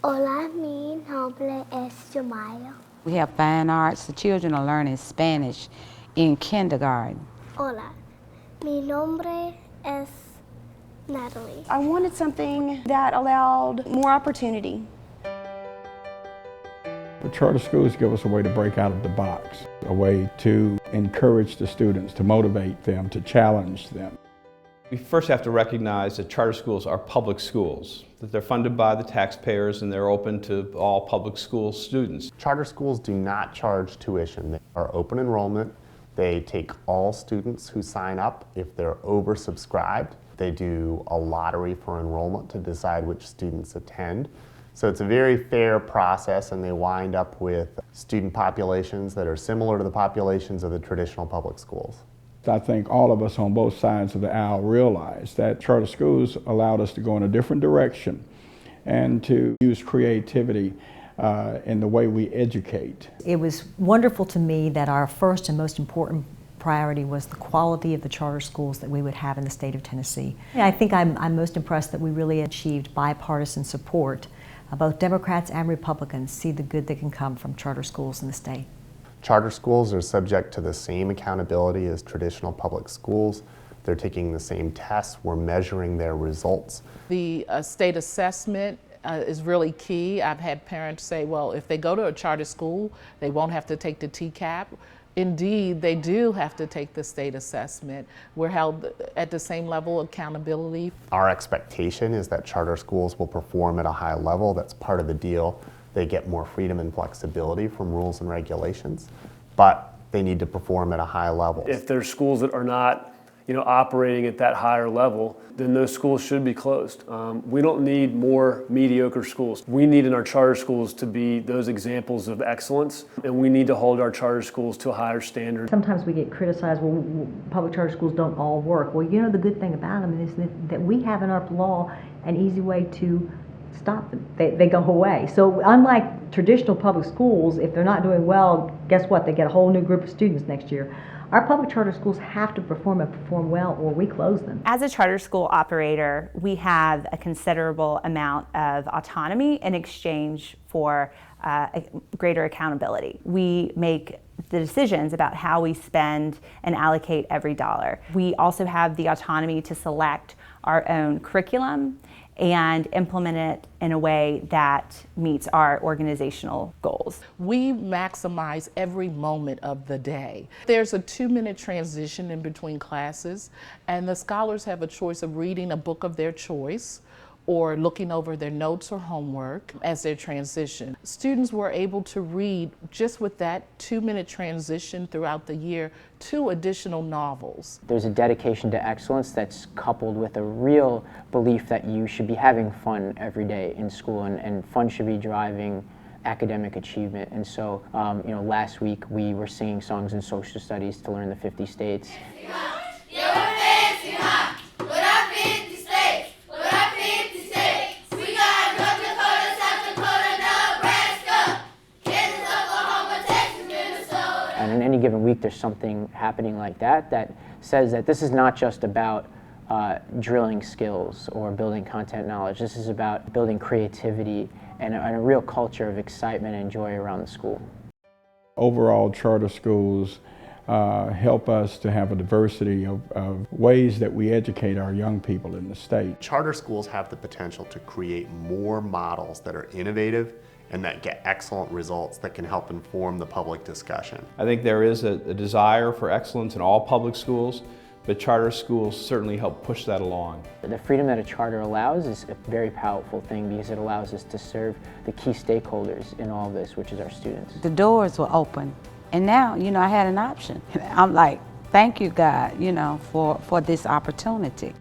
Hola, mi nombre es Jumaya. We have fine arts. The children are learning Spanish in kindergarten. Hola, mi nombre es Natalie. I wanted something that allowed more opportunity. The charter schools give us a way to break out of the box, a way to encourage the students, to motivate them, to challenge them. We first have to recognize that charter schools are public schools, that they're funded by the taxpayers and they're open to all public school students. Charter schools do not charge tuition. They are open enrollment. They take all students who sign up. If they're oversubscribed, they do a lottery for enrollment to decide which students attend. So it's a very fair process, and they wind up with student populations that are similar to the populations of the traditional public schools. I think all of us on both sides of the aisle realize that charter schools allowed us to go in a different direction and to use creativity in the way we educate. It was wonderful to me that our first and most important priority was the quality of the charter schools that we would have in the state of Tennessee. I think I'm most impressed that we really achieved bipartisan support. Both Democrats and Republicans see the good that can come from charter schools in the state. Charter schools are subject to the same accountability as traditional public schools. They're taking the same tests. We're measuring their results. The state assessment is really key. I've had parents say, well, if they go to a charter school, they won't have to take the TCAP. Indeed, they do have to take the state assessment. We're held at the same level of accountability. Our expectation is that charter schools will perform at a high level. That's part of the deal. They get more freedom and flexibility from rules and regulations, but they need to perform at a high level. If there's schools that are not operating at that higher level, then those schools should be closed. We don't need more mediocre schools. We need in our charter schools to be those examples of excellence, and we need to hold our charter schools to a higher standard. Sometimes we get criticized, well, public charter schools don't all work. Well, the good thing about them is that we have in our law an easy way to stop them. They go away. So unlike traditional public schools, if they're not doing well, guess what? They get a whole new group of students next year. Our public charter schools have to perform and perform well, or we close them. As a charter school operator, we have a considerable amount of autonomy in exchange for greater accountability. We make the decisions about how we spend and allocate every dollar. We also have the autonomy to select our own curriculum and implement it in a way that meets our organizational goals. We maximize every moment of the day. There's a 2-minute transition in between classes, and the scholars have a choice of reading a book of their choice or looking over their notes or homework as they transition. Students were able to read, just with that 2-minute transition throughout the year, 2 additional novels. There's a dedication to excellence that's coupled with a real belief that you should be having fun every day in school, and fun should be driving academic achievement. And so, last week we were singing songs in social studies to learn the 50 states. And in any given week, there's something happening like that says that this is not just about drilling skills or building content knowledge. This is about building creativity and a real culture of excitement and joy around the school. Overall, charter schools help us to have a diversity of ways that we educate our young people in the state. Charter schools have the potential to create more models that are innovative and that get excellent results that can help inform the public discussion. I think there is a desire for excellence in all public schools, but charter schools certainly help push that along. The freedom that a charter allows is a very powerful thing because it allows us to serve the key stakeholders in all this, which is our students. The doors were open, and now, I had an option. I'm like, thank you, God, for this opportunity.